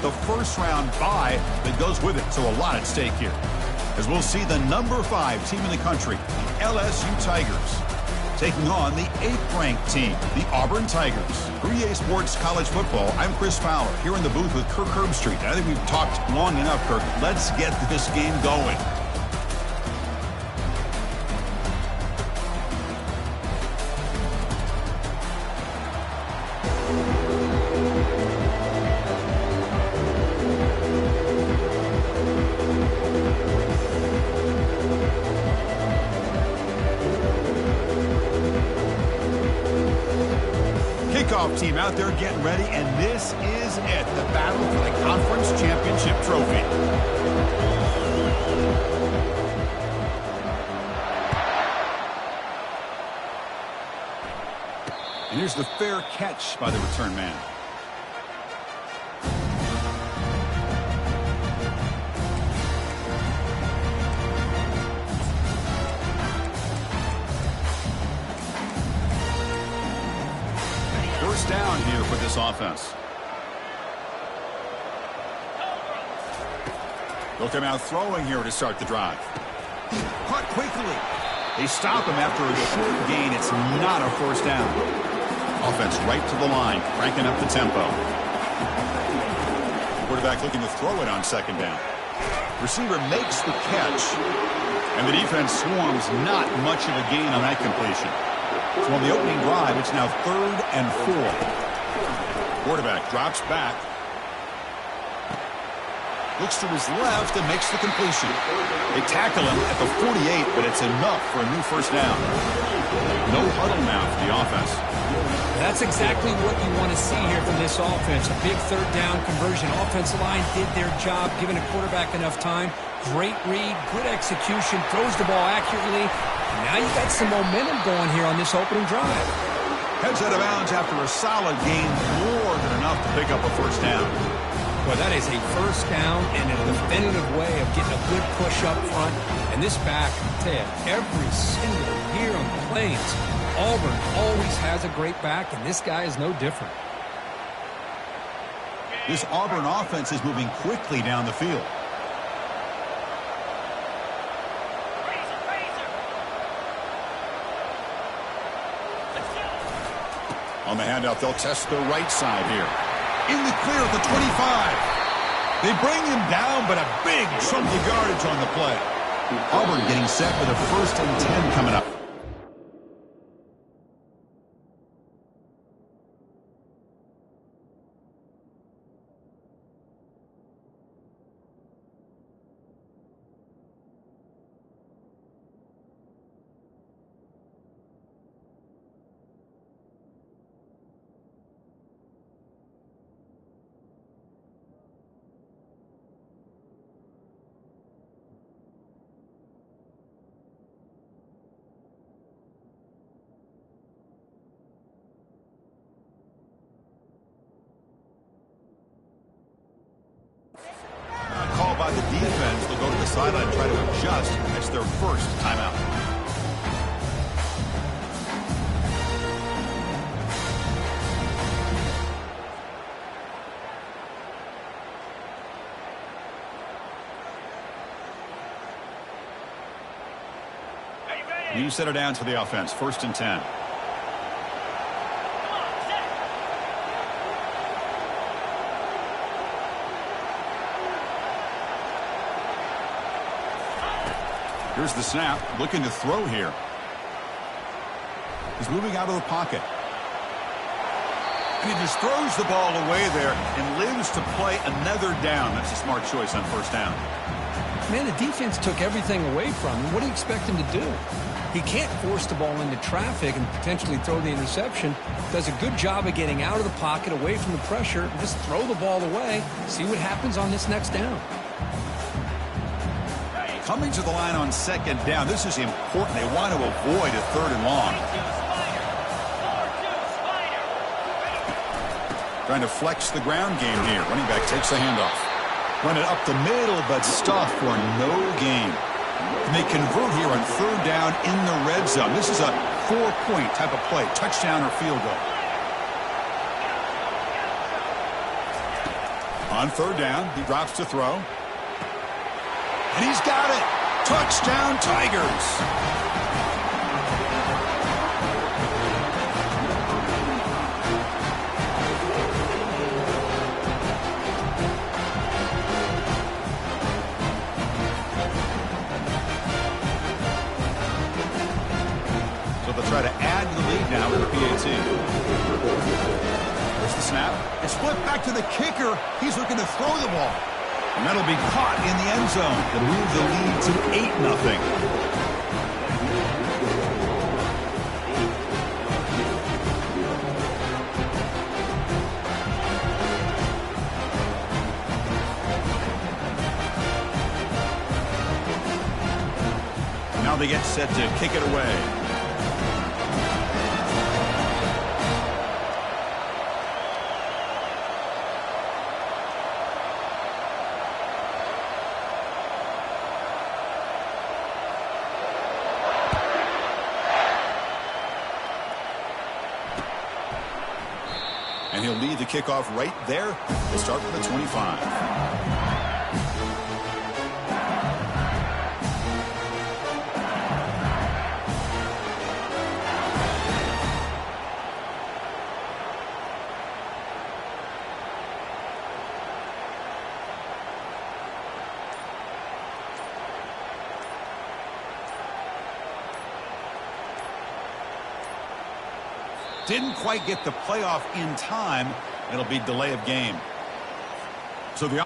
the first-round bye that goes with it. So a lot at stake here. As we'll see the number 5 team in the country, the LSU Tigers, taking on the 8th-ranked team, the Auburn Tigers. For EA Sports College Football, I'm Chris Fowler, here in the booth with Kirk Herbstreit. I think we've talked long enough, Kirk. Let's get this game going. Kickoff team out there getting ready, and this is it, the battle for the conference championship trophy. And here's the fair catch by the return man. First down here for this offense. They'll come out throwing here to start the drive. Caught quickly. They stop him after a short gain. It's not a first down. Offense right to the line, cranking up the tempo. Quarterback looking to throw it on second down. Receiver makes the catch, and the defense swarms. Not much of a gain on that completion. So on the opening drive, it's now 3rd and 4. Quarterback drops back. Looks to his left and makes the completion. They tackle him at the 48, but it's enough for a new first down. No huddle now for the offense. That's exactly what you want to see here from this offense. A big third down conversion. Offensive line did their job, giving a quarterback enough time. Great read, good execution, throws the ball accurately. And now you got some momentum going here on this opening drive. Heads out of bounds after a solid gain, more than enough to pick up a first down. Well, that is a first down and a definitive way of getting a good push up front. And this back, I tell you, every single year on the Plains, Auburn always has a great back, and this guy is no different. This Auburn offense is moving quickly down the field. On the handout, they'll test the right side here. In the clear at the 25. They bring him down, but a big chunk of yardage on the play. Auburn getting set for the 1st and 10 coming up. Call by the defense. They'll go to the sideline and try to adjust. That's their first timeout. New set of downs for the offense. 1st and 10. Here's the snap, looking to throw here. He's moving out of the pocket. And he just throws the ball away there and lives to play another down. That's a smart choice on first down. Man, the defense took everything away from him. What do you expect him to do? He can't force the ball into traffic and potentially throw the interception. Does a good job of getting out of the pocket, away from the pressure, and just throw the ball away. See what happens on this next down. Coming to the line on second down. This is important. They want to avoid a 3rd and long. Trying to flex the ground game here. Running back takes the handoff. Run it up the middle, but stuffed for no gain. And they convert here on 3rd down in the red zone. This is a 4-point type of play. Touchdown or field goal. On third down, he drops to throw. And he's got it. Touchdown, Tigers. So they'll try to add to the lead now with the PAT. There's the snap. It's flipped back to the kicker. He's looking to throw the ball. And that'll be caught in the end zone. It'll move the lead to 8-0. Now they get set to kick it away. And he'll lead the kickoff right there. We'll start from the 25. Didn't quite get the playoff in time. It'll be delay of game. So the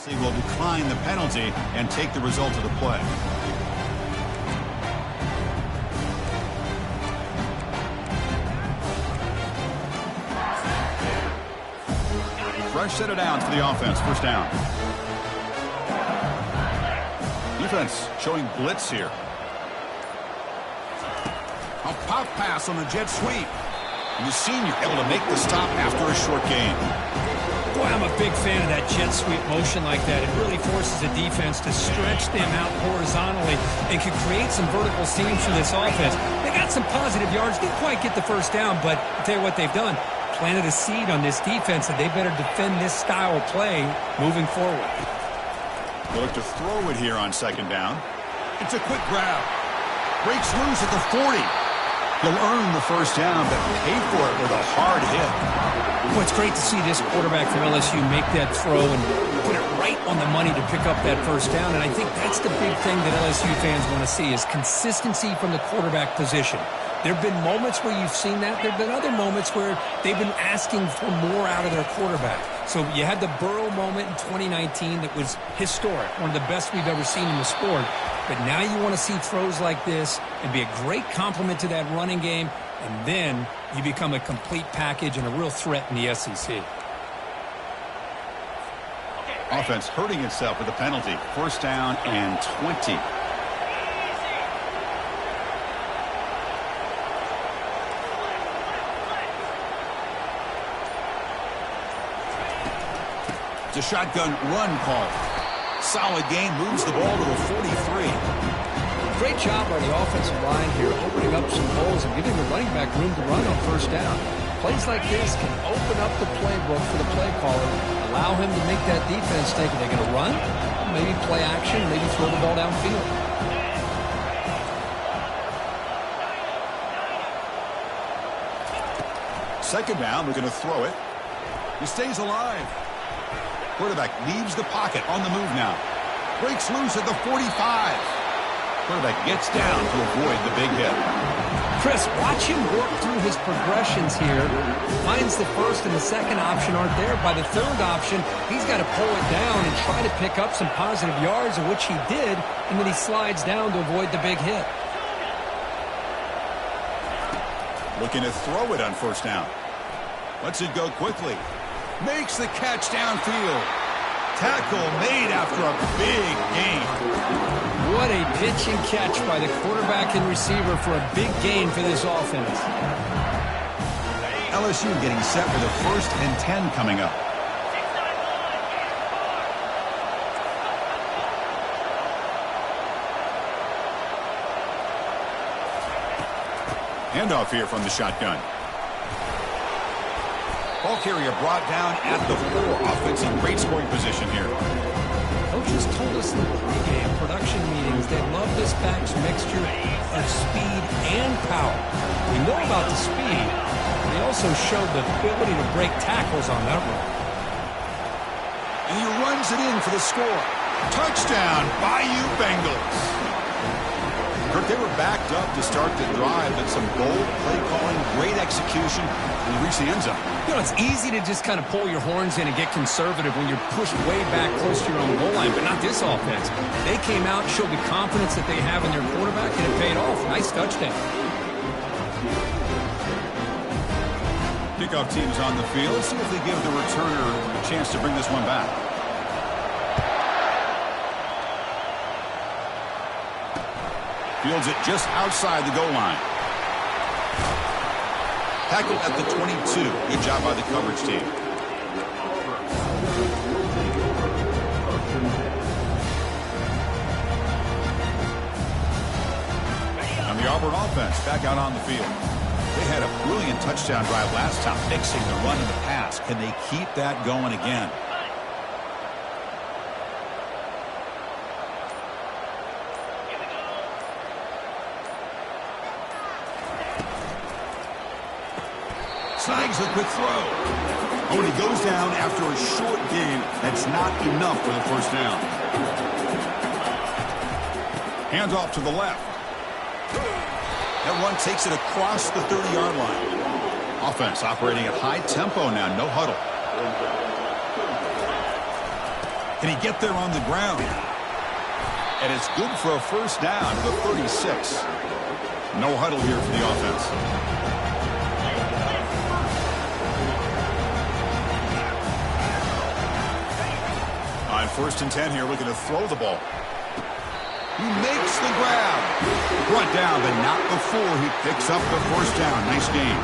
He will decline the penalty and take the result of the play. Fresh set of downs for the offense. First down. Defense showing blitz here. A pop pass on the jet sweep. And the senior able to make the stop after a short gain. Boy, I'm a big fan of that jet sweep motion like that. It really forces the defense to stretch them out horizontally and can create some vertical seams for this offense. They got some positive yards. Didn't quite get the first down, but I'll tell you what they've done. Planted a seed on this defense that they better defend this style of play moving forward. They'll look to throw it here on second down. It's a quick grab. Breaks loose at the 40. He'll earn the first down, but pay for it with a hard hit. Well, it's great to see this quarterback from LSU make that throw and put it right on the money to pick up that first down. And I think that's the big thing that LSU fans want to see is consistency from the quarterback position. There have been moments where you've seen that. There have been other moments where they've been asking for more out of their quarterback. So you had the Burrow moment in 2019 that was historic, one of the best we've ever seen in the sport. But now you want to see throws like this and be a great complement to that running game, and then you become a complete package and a real threat in the SEC. Offense hurting itself with a penalty. First down and 20. It's a shotgun run call. Solid gain, moves the ball to the 43. Great job by the offensive line here, opening up some holes and giving the running back room to run on first down. Plays like this can open up the playbook for the play caller, allow him to make that defense think, are they going to run? Maybe play action, maybe throw the ball downfield. Second down, they're going to throw it. He stays alive. Quarterback leaves the pocket on the move now. Breaks loose at the 45. Quarterback gets down to avoid the big hit. Chris, watch him work through his progressions here. Finds the first and the second option aren't there. By the third option, he's got to pull it down and try to pick up some positive yards, of which he did, and then he slides down to avoid the big hit. Looking to throw it on first down. Lets it go quickly. Makes the catch downfield. Tackle made after a big gain. What a pitch and catch by the quarterback and receiver for a big gain for this offense. LSU getting set for the 1st and 10 coming up. Handoff here from the shotgun. Ball carrier brought down at the 4. Offense in great scoring position here. Coaches told us in the pregame production meetings they love this back's mixture of speed and power. We know about the speed. They also showed the ability to break tackles on that run. And he runs it in for the score. Touchdown, Bayou Bengals. Kirk, they were backed up to start the drive, but some bold play calling, great execution, and they reach the end zone. You know, it's easy to just kind of pull your horns in and get conservative when you're pushed way back close to your own goal line, but not this offense. They came out, showed the confidence that they have in their quarterback, and it paid off. Nice touchdown. Kickoff team's on the field. Let's see if they give the returner a chance to bring this one back. Fields it just outside the goal line. Tackled at the 22. Good job by the coverage team. And the Auburn offense back out on the field. They had a brilliant touchdown drive last time, mixing the run and the pass. Can they keep that going again? Snags the quick throw. Oh, and he goes down after a short gain. That's not enough for the first down. Hands off to the left. That run takes it across the 30-yard line. Offense operating at high tempo now. No huddle. Can he get there on the ground? And it's good for a first down to the 36. No huddle here for the offense. On 1st and 10 here, looking to throw the ball. He makes the grab. Brought down, but not before he picks up the first down. Nice game.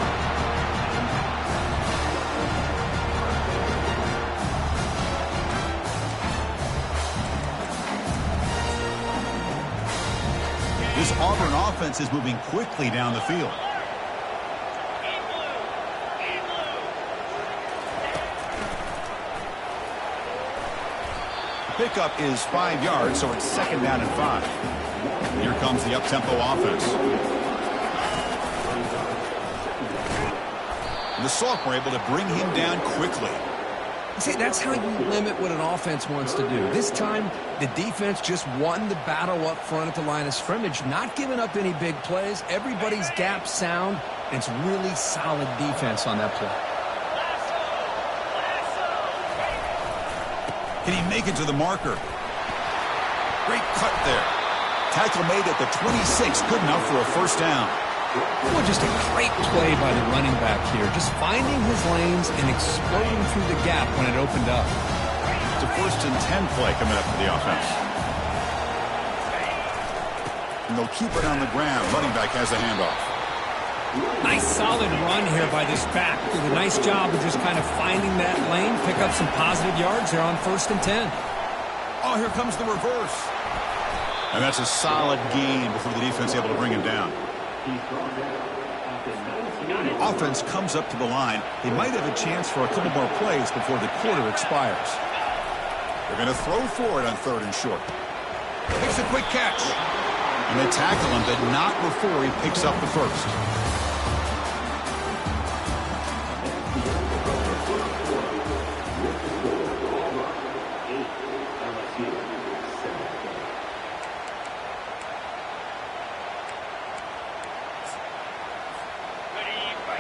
This Auburn offense is moving quickly down the field. Pickup is 5 yards, so it's 2nd down and 5. Here comes the up-tempo offense. The sophomore able to bring him down quickly. See, that's how you limit what an offense wants to do. This time, the defense just won the battle up front at the line of scrimmage, not giving up any big plays. Everybody's gap sound, and it's really solid defense on that play. Can he make it to the marker? Great cut there. Tackle made at the 26. Good enough for a first down. Well, just a great play by the running back here. Just finding his lanes and exploding through the gap when it opened up. It's a 1st and 10 play coming up for the offense. And they'll keep it on the ground. Running back has the handoff. Nice solid run here by this back. Did a nice job of just kind of finding that lane, pick up some positive yards there on 1st and 10. Oh, here comes the reverse. And that's a solid gain before the defense able to bring him down. Offense comes up to the line. They might have a chance for a couple more plays before the quarter expires. They're going to throw for it on 3rd and short. Makes a quick catch. And they tackle him, but not before he picks up the first.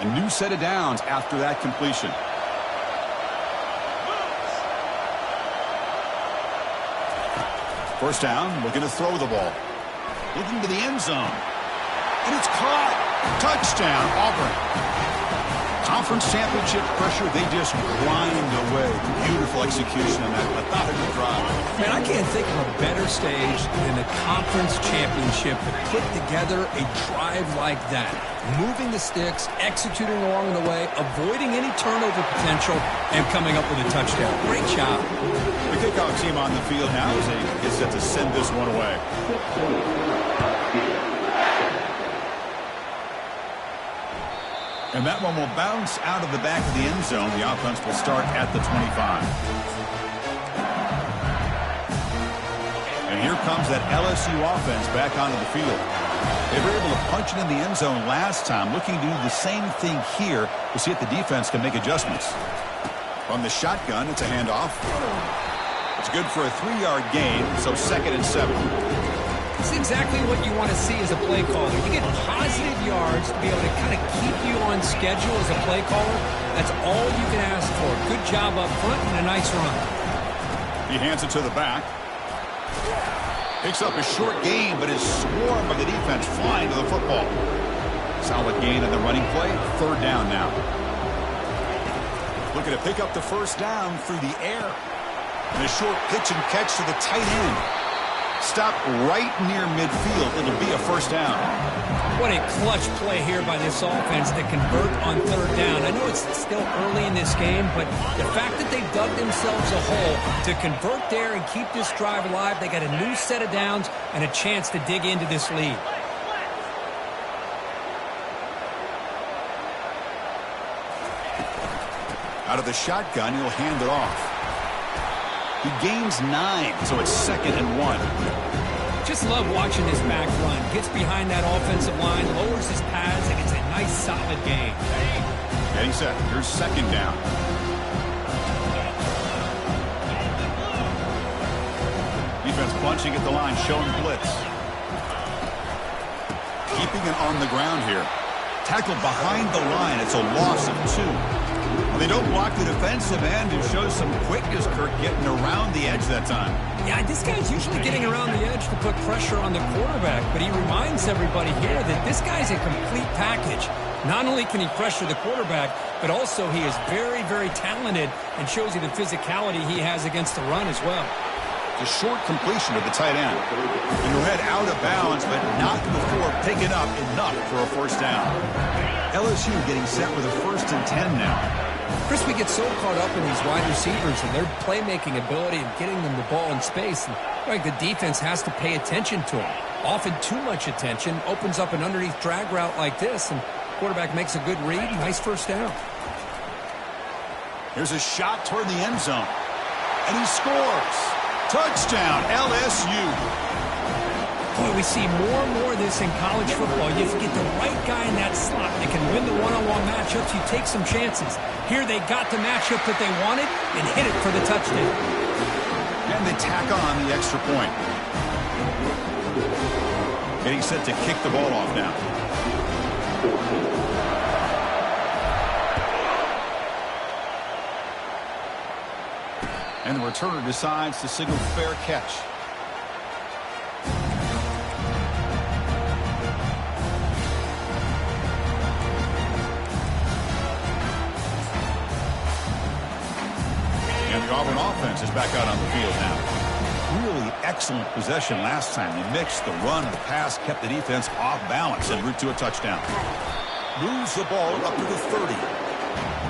A new set of downs after that completion. First down, looking to throw the ball. Looking to the end zone. And it's caught. Touchdown, Auburn. Conference championship pressure, they just grind away. Beautiful execution on that methodical drive. Man, I can't think of a better stage than the conference championship to put together a drive like that. Moving the sticks, executing along the way, avoiding any turnover potential, and coming up with a touchdown. Great job. The kickoff team on the field now as they get set to send this one away. And that one will bounce out of the back of the end zone. The offense will start at the 25. And here comes that LSU offense back onto the field. They were able to punch it in the end zone last time, looking to do the same thing here to see if the defense can make adjustments. From the shotgun, it's a handoff. It's good for a 3-yard gain, so 2nd and 7. It's exactly what you want to see as a play caller. You get positive yards to be able to kind of keep you on schedule as a play caller. That's all you can ask for. Good job up front and a nice run. He hands it to the back. Picks up a short gain, but is swarmed by the defense flying to the football. Solid gain on the running play. 3rd down now. Looking to pick up the first down through the air. And a short pitch and catch to the tight end. Stopped right near midfield. It'll be a first down. What a clutch play here by this offense to convert on 3rd down. I know it's still early in this game, but the fact that they dug themselves a hole to convert there and keep this drive alive, they got a new set of downs and a chance to dig into this lead. Out of the shotgun, he'll hand it off. He gains 9, so it's 2nd and 1. Just love watching this back run. Gets behind that offensive line, lowers his pads, and it's a nice solid gain. Getting set. Here's 2nd down. Defense punching at the line, showing blitz. Keeping it on the ground here. Tackled behind the line. It's a loss of 2. Well, they don't block the defensive end and show some quickness, Kirk, getting around the edge that time. Yeah, this guy's usually getting around the edge to put pressure on the quarterback, but he reminds everybody here that this guy's a complete package. Not only can he pressure the quarterback, but also he is very, very talented and shows you the physicality he has against the run as well. The short completion of the tight end. And he'll head out of bounds, but not before picking up enough for a first down. LSU getting set with a 1st and 10 now. Chris, we get so caught up in these wide receivers and their playmaking ability and getting them the ball in space. And like the defense has to pay attention to them. Often too much attention opens up an underneath drag route like this, and quarterback makes a good read. Nice first down. Here's a shot toward the end zone. And he scores. Touchdown, LSU. Boy, we see more and more of this in college football. You get the right guy in that slot. They can win the one-on-one matchups. You take some chances. Here they got the matchup that they wanted and hit it for the touchdown. And they tack on the extra point. Getting set to kick the ball off now. And the returner decides to signal fair catch. And the Auburn offense is back out on the field now. Really excellent possession last time. They mixed the run and the pass, kept the defense off balance en route to a touchdown. Moves the ball up to the 30.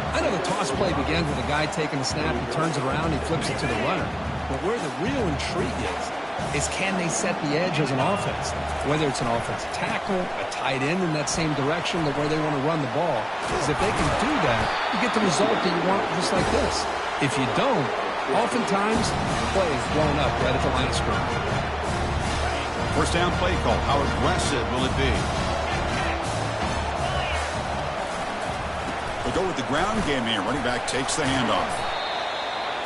I know the toss play begins with a guy taking the snap, he turns it around, he flips it to the runner. But where the real intrigue is can they set the edge as an offense? Whether it's an offensive tackle, a tight end in that same direction that where they want to run the ball. Because if they can do that, you get the result that you want just like this. If you don't, oftentimes, play is blown up right at the line of scrimmage. First down play call. How aggressive will it be? They'll go with the ground game here. Running back takes the handoff.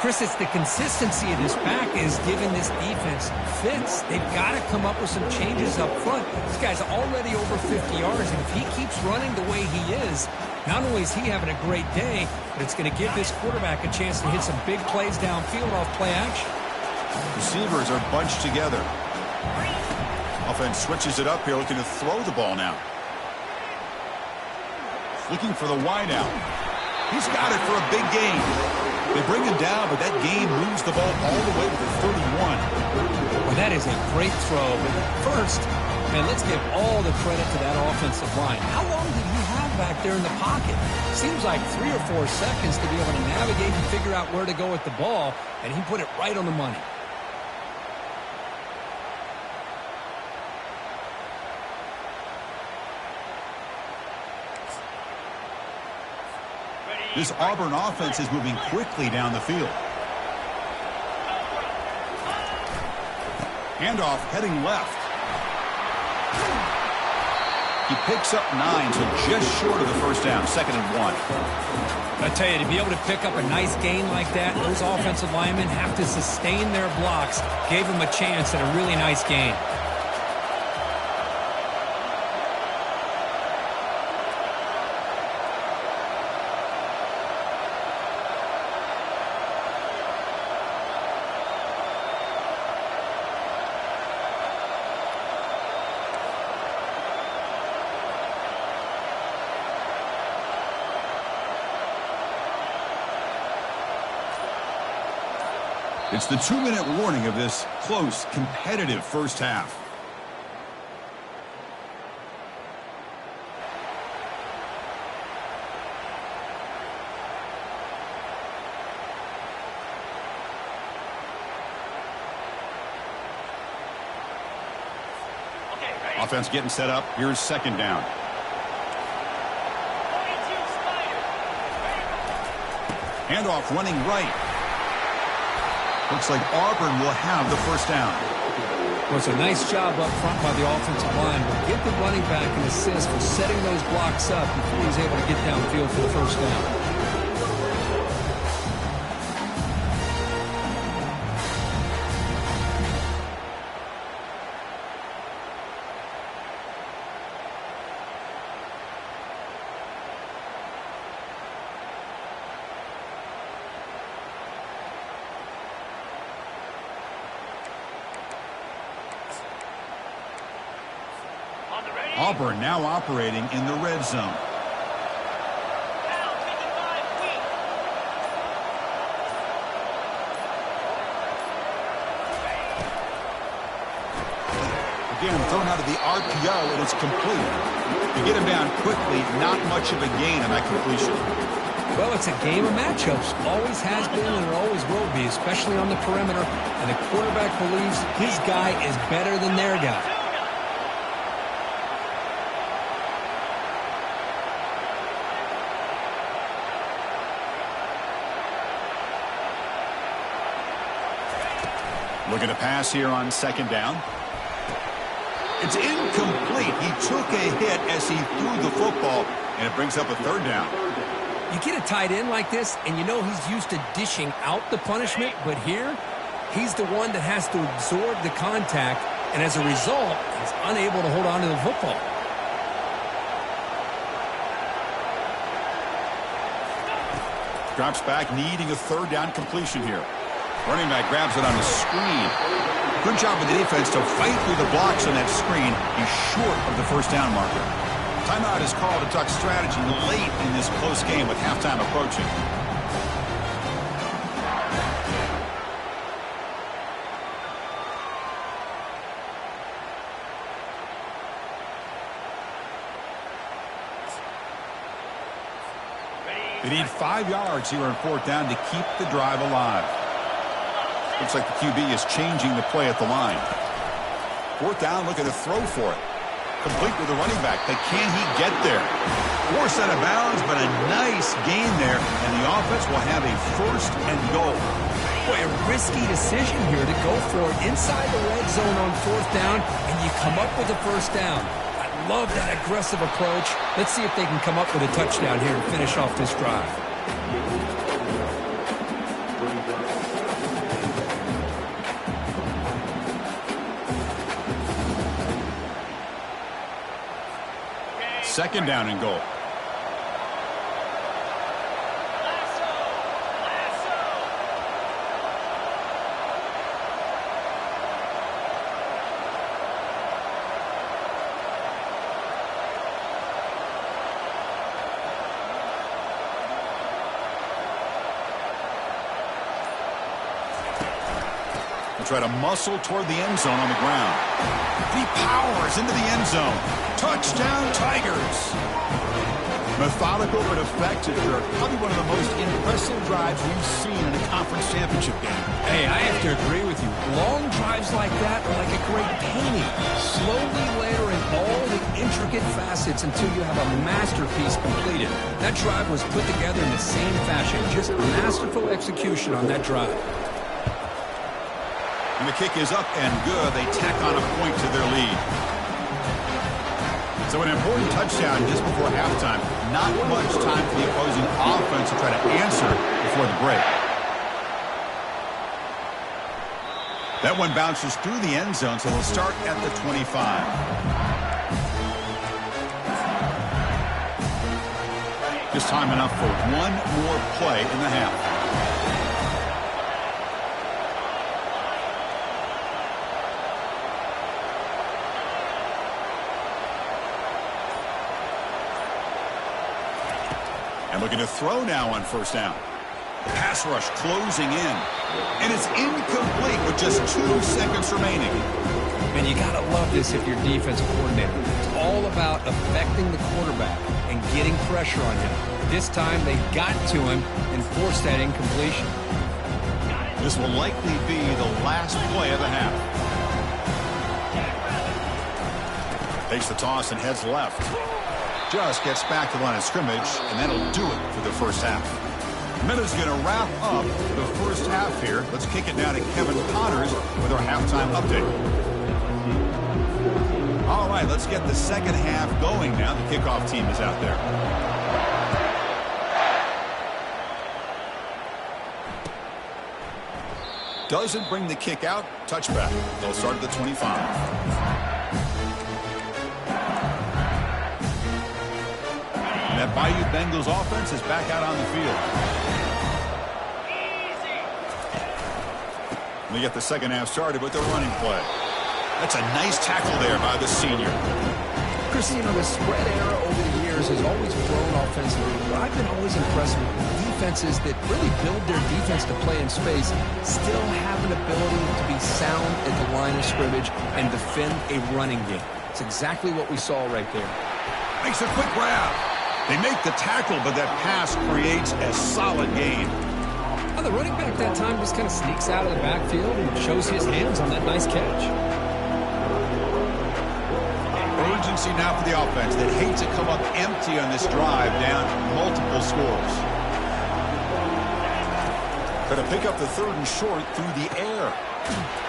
Chris, it's the consistency of this back is giving this defense fits. They've got to come up with some changes up front. This guy's already over 50 yards, and if he keeps running the way he is, not only is he having a great day, but it's going to give this quarterback a chance to hit some big plays downfield off play action. Receivers are bunched together. Offense switches it up here, looking to throw the ball now. Looking for the wide out. He's got it for a big gain. They bring him down, but that gain moves the ball all the way to the 31. Well, that is a great throw. But first, man, let's give all the credit to that offensive line. How long did he have back there in the pocket? Seems like 3 or 4 seconds to be able to navigate and figure out where to go with the ball, and he put it right on the money. This Auburn offense is moving quickly down the field. Handoff heading left. He picks up 9, so just short of the first down. 2nd and 1. I tell you, to be able to pick up a nice gain like that, those offensive linemen have to sustain their blocks. Gave him a chance at a really nice gain. It's the 2-minute warning of this close, competitive first half. Offense getting set up. Here's 2nd down. Handoff running right. Looks like Auburn will have the first down. Well, it's a nice job up front by the offensive line. But give the running back an assist for setting those blocks up before he's able to get downfield for the first down. Auburn now operating in the red zone. Again, thrown out of the RPO, and it's complete. You get him down quickly, not much of a gain on that completion. Well, it's a game of matchups. Always has been and it always will be, especially on the perimeter. And the quarterback believes his guy is better than their guy. Looking to pass here on second down. It's incomplete. He took a hit as he threw the football, and it brings up a third down. You get a tight end like this, and you know he's used to dishing out the punishment, but here, he's the one that has to absorb the contact, and as a result, he's unable to hold on to the football. Drops back, needing a third down completion here. Running back grabs it on the screen. Good job of the defense to fight through the blocks on that screen. He's short of the first down marker. Timeout is called to talk strategy late in this close game with halftime approaching. They need 5 yards here on fourth down to keep the drive alive. Looks like the QB is changing the play at the line. Fourth down, looking to throw for it. Complete with the running back, but can he get there? Forced out of bounds, but a nice gain there, and the offense will have a first and goal. Boy, a risky decision here to go for it inside the red zone on fourth down, and you come up with a first down. I love that aggressive approach. Let's see if they can come up with a touchdown here to finish off this drive. Second down and goal. We'll try to muscle toward the end zone on the ground. He powers into the end zone. Touchdown, Tigers. Methodical but effective. They're probably one of the most impressive drives we've seen in a conference championship game. Hey, I have to agree with you. Long drives like that are like a great painting. Slowly layering all the intricate facets until you have a masterpiece completed. That drive was put together in the same fashion. Just masterful execution on that drive. And the kick is up and good. They tack on a point to their lead. So an important touchdown just before halftime. Not much time for the opposing offense to try to answer before the break. That one bounces through the end zone, so they'll start at the 25. Just time enough for one more play in the half. And looking to throw now on first down. Pass rush closing in. And it's incomplete with just 2 seconds remaining. And you got to love this if you're defensive coordinator. It's all about affecting the quarterback and getting pressure on him. This time they got to him and forced that incompletion. This will likely be the last play of the half. Takes the toss and heads left. Just gets back to the line of scrimmage, and that'll do it for the first half. Minute's going to wrap up the first half here. Let's kick it down to Kevin Connors with our halftime update. All right, let's get the second half going now. The kickoff team is out there. Doesn't bring the kick out. Touchback. They'll start at the 25. That Bayou Bengals offense is back out on the field. We get the second half started with the running play. That's a nice tackle there by the senior. Chris, the spread era over the years has always grown offensively, but I've been always impressed with defenses that really build their defense to play in space, still have an ability to be sound at the line of scrimmage and defend a running game. It's exactly what we saw right there. Makes a quick grab. They make the tackle, but that pass creates a solid gain. Well, the running back that time just kind of sneaks out of the backfield and shows his hands on that nice catch. Urgency now for the offense that hates to come up empty on this drive, down multiple scores. Going to pick up the 3rd and short through the air.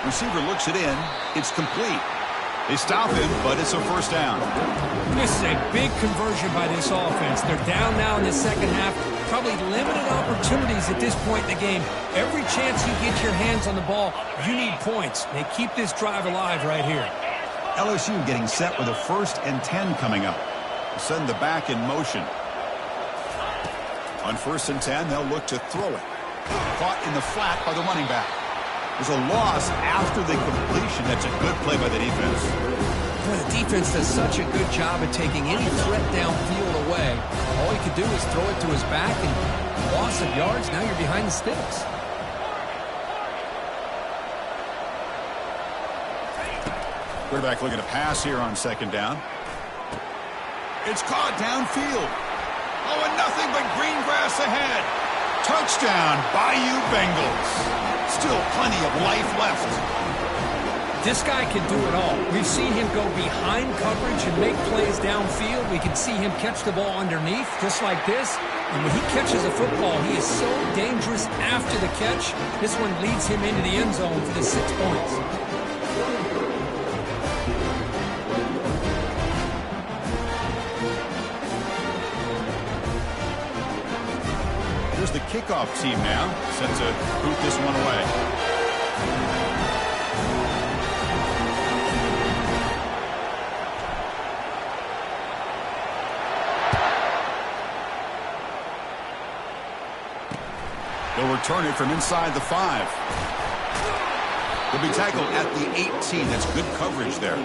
Receiver looks it in. It's complete. They stop him, but it's a first down. This is a big conversion by this offense. They're down now in the second half. Probably limited opportunities at this point in the game. Every chance you get your hands on the ball, you need points. They keep this drive alive right here. LSU getting set with a 1st and 10 coming up. Send the back in motion. On 1st and 10, they'll look to throw it. Caught in the flat by the running back. There's a loss after the completion. That's a good play by the defense. Well, the defense does such a good job at taking any threat downfield away. All you can do is throw it to his back, and loss of yards, now you're behind the sticks. Quarterback looking to pass here on 2nd down. It's caught downfield. Oh, and nothing but green grass ahead. Touchdown, Bayou Bengals. Still plenty of life left. This guy can do it all. We've seen him go behind coverage and make plays downfield. We can see him catch the ball underneath, just like this. And when he catches a football, he is so dangerous after the catch. This one leads him into the end zone for the 6 points. Here's the kickoff team now, set to boot this one away. They'll return it from inside the 5. They'll be tackled at the 18. That's good coverage there.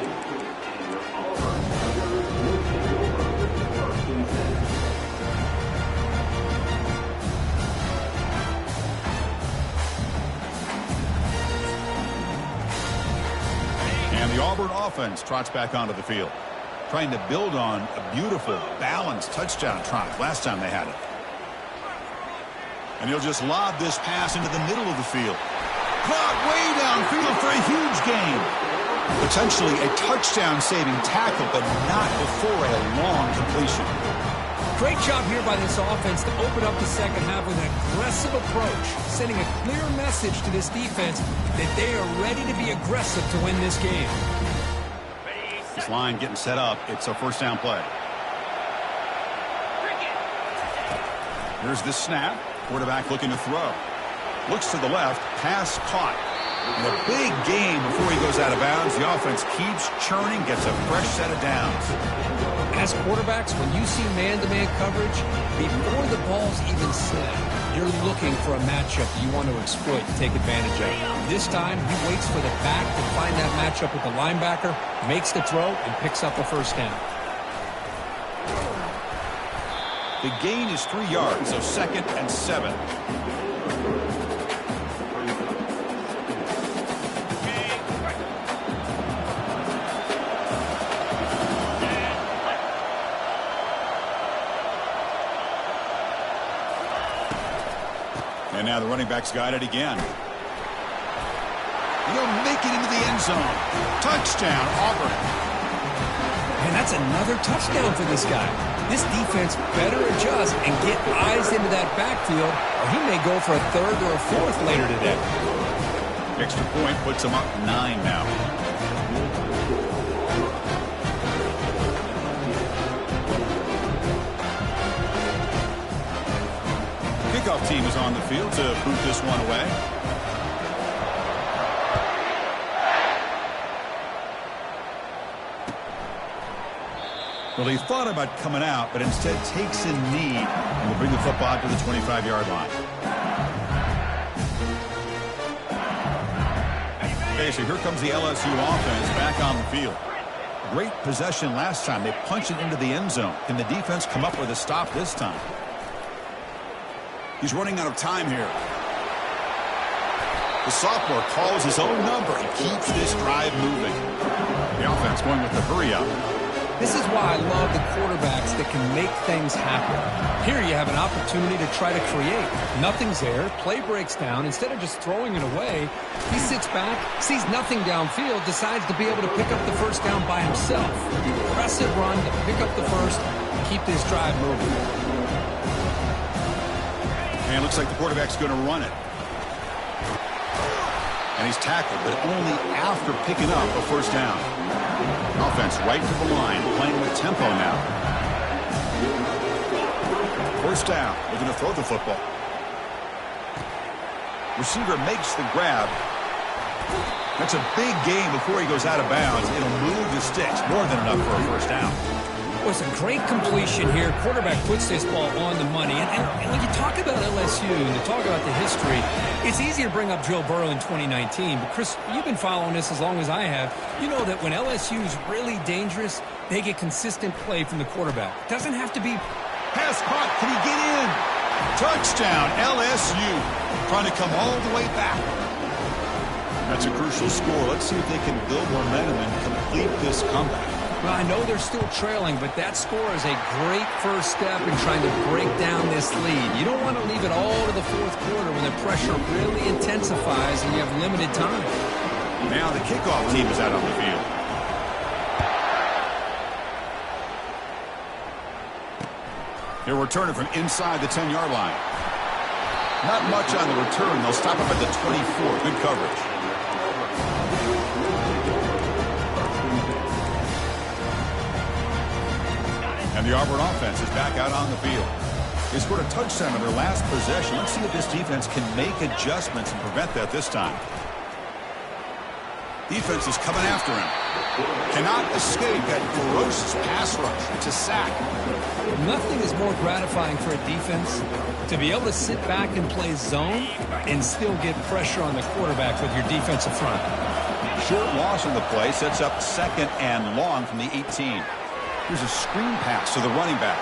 And the Auburn offense trots back onto the field, trying to build on a beautiful, balanced touchdown trot last time they had it. And he'll just lob this pass into the middle of the field. Caught way downfield for a huge gain. Potentially a touchdown-saving tackle, but not before a long completion. Great job here by this offense to open up the second half with an aggressive approach, sending a clear message to this defense that they are ready to be aggressive to win this game. This line getting set up. It's a first down play. Here's the snap. Quarterback looking to throw. Looks to the left. Pass caught. And a big game before he goes out of bounds. The offense keeps churning, gets a fresh set of downs. As quarterbacks, when you see man-to-man coverage, before the ball's even snapped, you're looking for a matchup you want to exploit and take advantage of. This time, he waits for the back to find that matchup with the linebacker, makes the throw, and picks up a first down. The gain is 3 yards, so 2nd and 7. And now the running back's got it again. He'll make it into the end zone. Touchdown, Auburn. And that's another touchdown for this guy. This defense better adjust and get eyes into that backfield, or he may go for a 3rd or a 4th later today. Extra point puts him up 9 now. Kickoff team is on the field to boot this one away. Well, he thought about coming out, but instead takes a knee and will bring the football out to the 25-yard line. Okay, so here comes the LSU offense back on the field. Great possession last time. They punched it into the end zone. Can the defense come up with a stop this time? He's running out of time here. The sophomore calls his own number and keeps this drive moving. The offense going with the hurry up. This is why I love the quarterbacks that can make things happen. Here you have an opportunity to try to create. Nothing's there. Play breaks down. Instead of just throwing it away, he sits back, sees nothing downfield, decides to be able to pick up the first down by himself. Impressive run to pick up the first and keep this drive moving. And it looks like the quarterback's going to run it. And he's tackled, but only after picking up a first down. Offense right to the line, playing with tempo now. First down, looking to throw the football. Receiver makes the grab. That's a big gain before he goes out of bounds. It'll move the sticks, more than enough for a first down. Well, it's a great completion here. Quarterback puts this ball on the money. And when you talk about LSU and you talk about the history, it's easy to bring up Joe Burrow in 2019. But, Chris, you've been following this as long as I have. You know that when LSU is really dangerous, they get consistent play from the quarterback. Doesn't have to be. Pass caught. Can he get in? Touchdown, LSU. Trying to come all the way back. That's a crucial score. Let's see if they can build momentum and complete this comeback. Well, I know they're still trailing, but that score is a great first step in trying to break down this lead. You don't want to leave it all to the fourth quarter when the pressure really intensifies and you have limited time. Now the kickoff team is out on the field. They're returning from inside the 10-yard line. Not much on the return. They'll stop him at the 24. Good coverage. And the Auburn offense is back out on the field. They scored a touchdown on their last possession. Let's see if this defense can make adjustments and prevent that this time. Defense is coming after him. Cannot escape that ferocious pass rush. It's a sack. Nothing is more gratifying for a defense to be able to sit back and play zone and still get pressure on the quarterback with your defensive front. Short loss on the play sets up second and long from the 18. Here's a screen pass to the running back.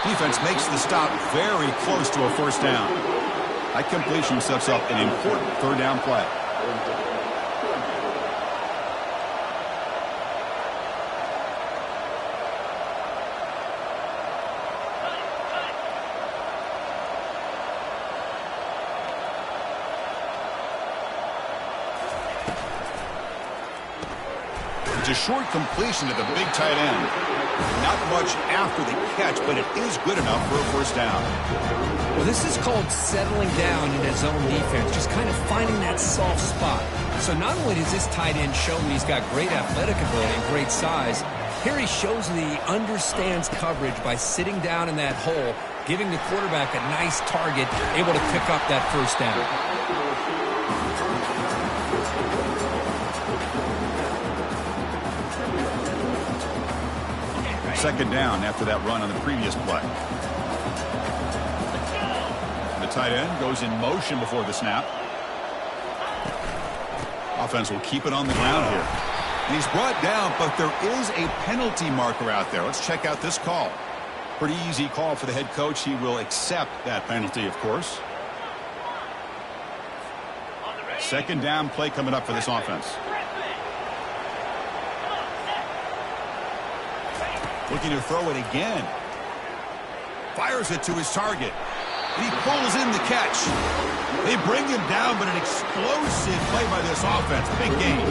Defense makes the stop very close to a first down. That completion sets up an important third down play. It's a short completion to the big tight end. Not much after the catch, but it is good enough for a first down. Well, this is called settling down in his zone defense, just kind of finding that soft spot. So not only does this tight end show he's got great athletic ability and great size, here he shows that he understands coverage by sitting down in that hole, giving the quarterback a nice target, able to pick up that first down. Second down after that run on the previous play. The tight end goes in motion before the snap. Offense will keep it on the ground here. And he's brought down, but there is a penalty marker out there. Let's check out this call. Pretty easy call for the head coach. He will accept that penalty, of course. Second down play coming up for this offense. Looking to throw it again. Fires it to his target. And he pulls in the catch. They bring him down, but an explosive play by this offense. Big game.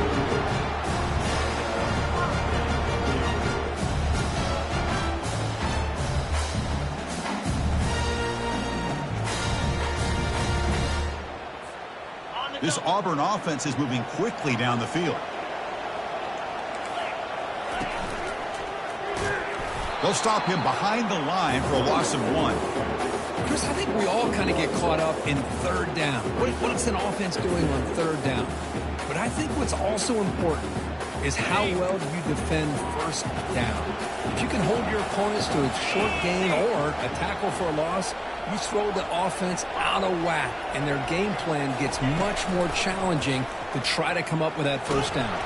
This Auburn offense is moving quickly down the field. They'll stop him behind the line for a loss of 1. Chris, I think we all kind of get caught up in third down. What's an offense doing on third down? But I think what's also important is how well do you defend first down. If you can hold your opponents to a short gain or a tackle for a loss, you throw the offense out of whack, and their game plan gets much more challenging to try to come up with that first down.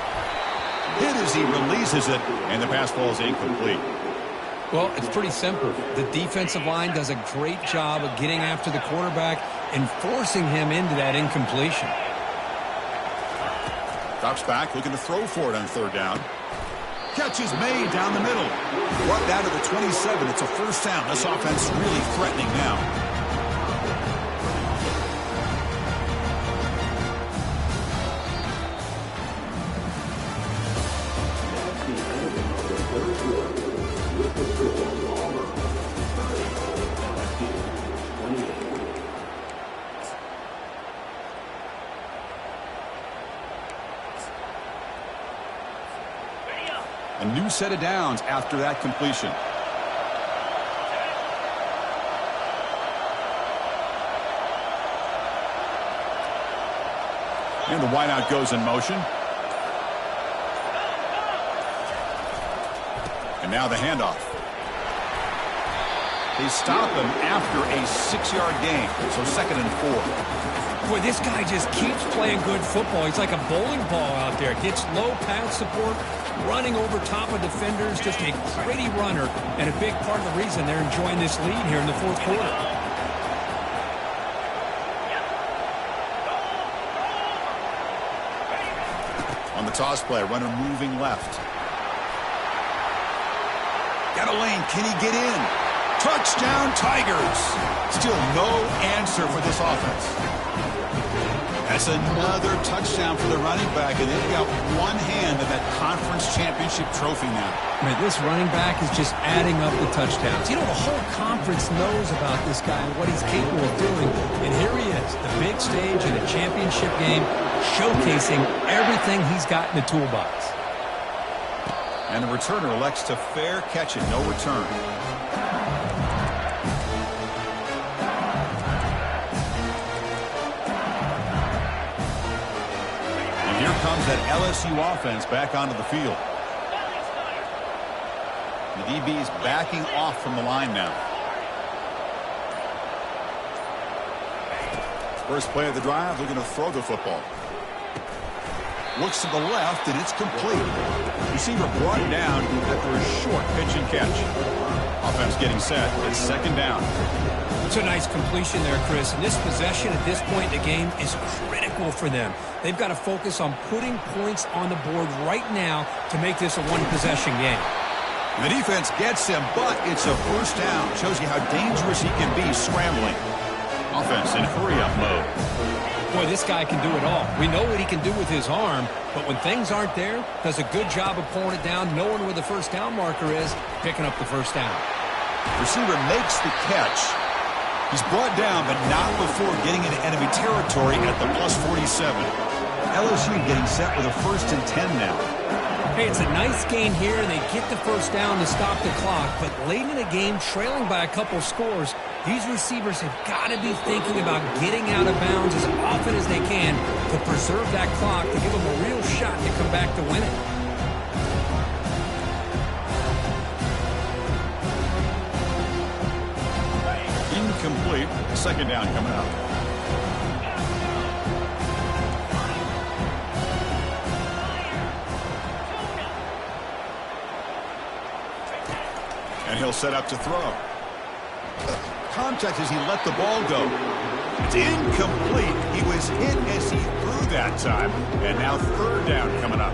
Hit as he releases it, and the pass ball is incomplete. Well, it's pretty simple. The defensive line does a great job of getting after the quarterback and forcing him into that incompletion. Drops back, looking to throw for it on third down. Catch is made down the middle. Brought down to the 27. It's a first down. This offense really threatening now. A new set of downs after that completion. And the wideout goes in motion. And now the handoff. They stop him after a 6-yard gain. So 2nd and 4. Boy, this guy just keeps playing good football. He's like a bowling ball out there. Gets low pad support, running over top of defenders, just a gritty runner, and a big part of the reason they're enjoying this lead here in the fourth quarter. On the toss play, runner moving left. Got a lane. Can he get in? Touchdown, Tigers. Still no answer for this offense. That's another touchdown for the running back, and they've got one hand in that conference championship trophy now. Man, this running back is just adding up the touchdowns. You know, the whole conference knows about this guy and what he's capable of doing. And here he is, the big stage in a championship game, showcasing everything he's got in the toolbox. And the returner elects to fair catch it, no return. Here comes that LSU offense back onto the field. The DB's backing off from the line now. First play of the drive, looking to throw the football. Looks to the left, and it's complete. Receiver brought down after a short pitch and catch. Offense getting set. It's 2nd down. It's a nice completion there, Chris. And this possession at this point in the game is critical for them. They've got to focus on putting points on the board right now to make this a one-possession game. The defense gets him, but it's a first down. Shows you how dangerous he can be scrambling. Offense in hurry-up mode. Boy, this guy can do it all. We know what he can do with his arm, but when things aren't there, does a good job of pulling it down, knowing where the first down marker is, picking up the first down. Receiver makes the catch. He's brought down, but not before getting into enemy territory at the +47. LSU getting set with a 1st and 10 now. Hey, it's a nice gain here, and they get the first down to stop the clock. But late in the game, trailing by a couple scores, these receivers have got to be thinking about getting out of bounds as often as they can to preserve that clock, to give them a real shot to come back to win it. Incomplete. 2nd down coming up. And he'll set up to throw. Contact as he let the ball go. It's incomplete. He was hit as he threw that time. And now 3rd down coming up.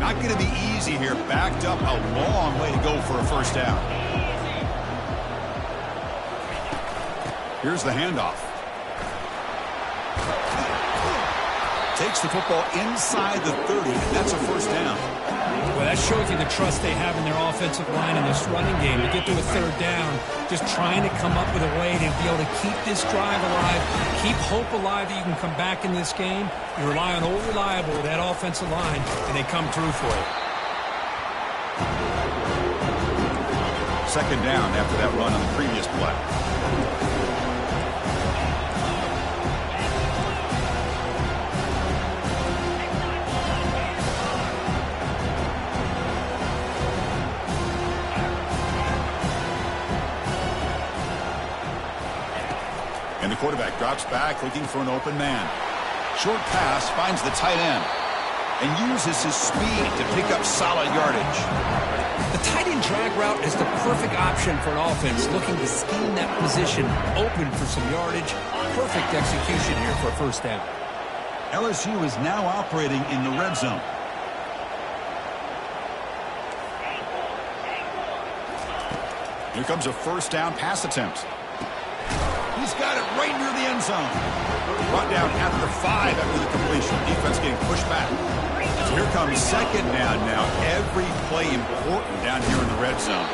Not going to be easy here. Backed up a long way to go for a first down. Here's the handoff. Takes the football inside the 30, and that's a first down. Well, that shows you the trust they have in their offensive line in this running game to get to a 3rd down, just trying to come up with a way to be able to keep this drive alive, keep hope alive that you can come back in this game. You rely on Old Reliable, that offensive line, and they come through for you. 2nd down after that run on the previous play. And the quarterback drops back, looking for an open man. Short pass finds the tight end. and uses his speed to pick up solid yardage. The tight end drag route is the perfect option for an offense looking to scheme that position open for some yardage. Perfect execution here for a first down. LSU is now operating in the red zone. Here comes a first down pass attempt. He's got it right near the end zone. Brought down at the 5 after the completion. Defense getting pushed back. So here comes second down now. Every play important down here in the red zone.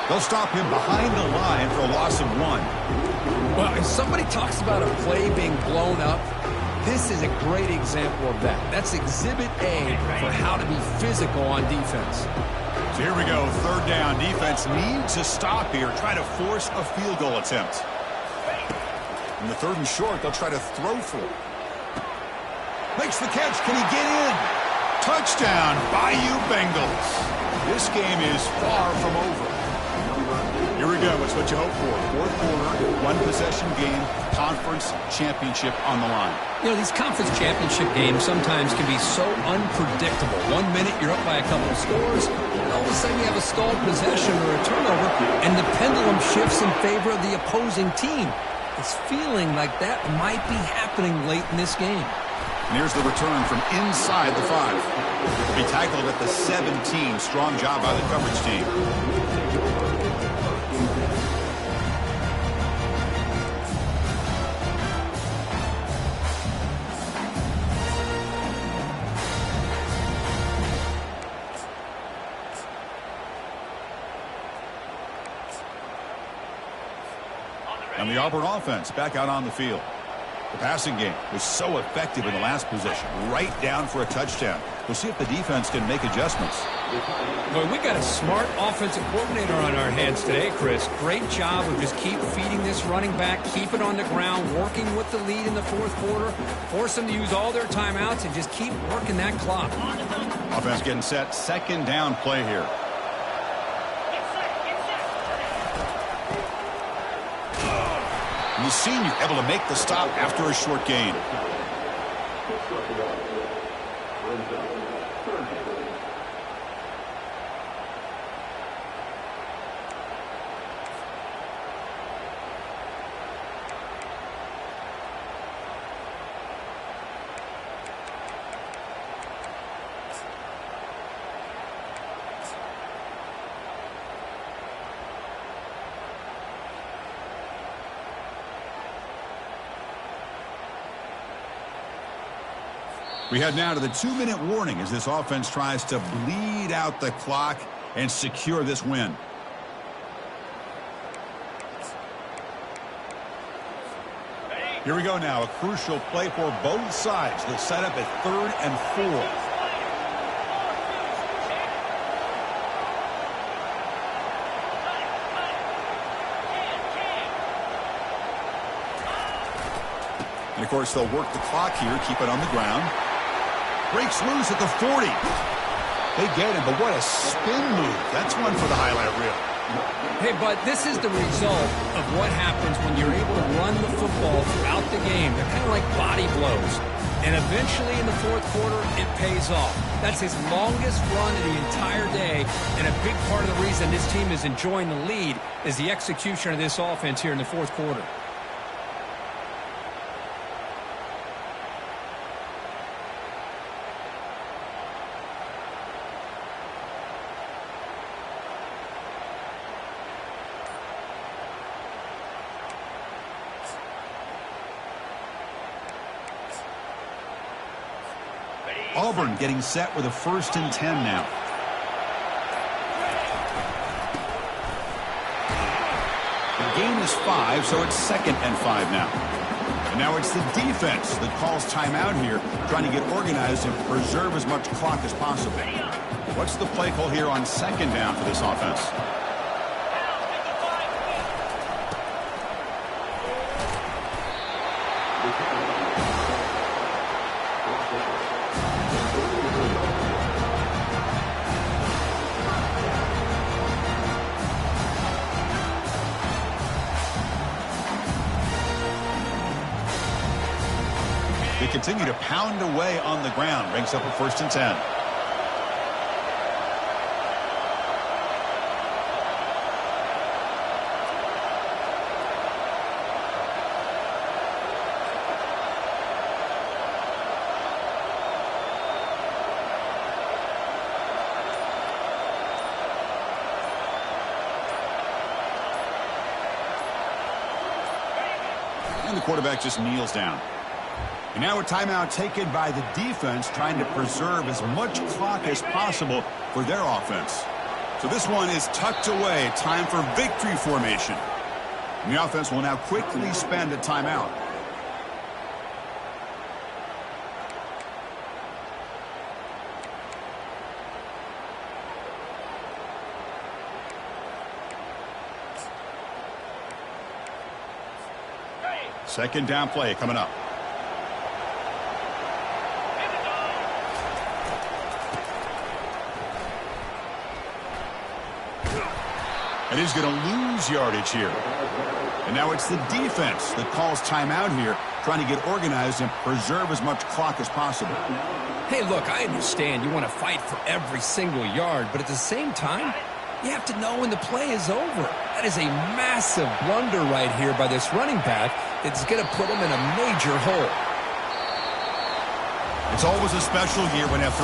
They'll stop him behind the line for a loss of 1. Well, if somebody talks about a play being blown up, this is a great example of that. That's exhibit A for how to be physical on defense. So here we go. Third down. Defense needs to stop here. Try to force a field goal attempt. In the 3rd and short, they'll try to throw for it. Makes the catch. Can he get in? Touchdown, Bayou Bengals. This game is far from over. Here we go. It's what you hope for. 4th quarter, 1-possession game, conference championship on the line. You know, these conference championship games sometimes can be so unpredictable. 1 minute you're up by a couple of scores, and all of a sudden you have a stalled possession or a turnover, and the pendulum shifts in favor of the opposing team. It's feeling like that might be happening late in this game. And here's the return from inside the 5. He tackled at the 17. Strong job by the coverage team. And the Auburn offense back out on the field. The passing game was so effective in the last possession, right down for a touchdown. We'll see if the defense can make adjustments. Well, we got a smart offensive coordinator on our hands today, Chris. Great job of just keep feeding this running back, keep it on the ground, working with the lead in the 4th quarter, force them to use all their timeouts, and just keep working that clock. Offense getting set. Second down play here. And the senior able to make the stop after a short gain. We head now to the 2-minute warning as this offense tries to bleed out the clock and secure this win. Here we go now. A crucial play for both sides. They'll set up at 3rd and 4. And, of course, they'll work the clock here, keep it on the ground. Breaks loose at the 40. They get him, but what a spin move. That's one for the highlight reel. Hey, but this is the result of what happens when you're able to run the football throughout the game. They're kind of like body blows. And eventually in the 4th quarter, it pays off. That's his longest run of the entire day. And a big part of the reason this team is enjoying the lead is the execution of this offense here in the 4th quarter. Auburn getting set with a 1st and 10 now. The game is 5, so it's 2nd and 5 now. And now it's the defense that calls timeout here, trying to get organized and preserve as much clock as possible. What's the play call here on 2nd down for this offense? They continue to pound away on the ground. Brings up a 1st and 10. And the quarterback just kneels down. And now a timeout taken by the defense, trying to preserve as much clock as possible for their offense. So this one is tucked away. Time for victory formation. And the offense will now quickly spend a timeout. Second down play coming up. And he's going to lose yardage here. And now it's the defense that calls timeout here, trying to get organized and preserve as much clock as possible. Hey, look, I understand you want to fight for every single yard, but at the same time, you have to know when the play is over. That is a massive blunder right here by this running back that's going to put him in a major hole. It's always a special year when after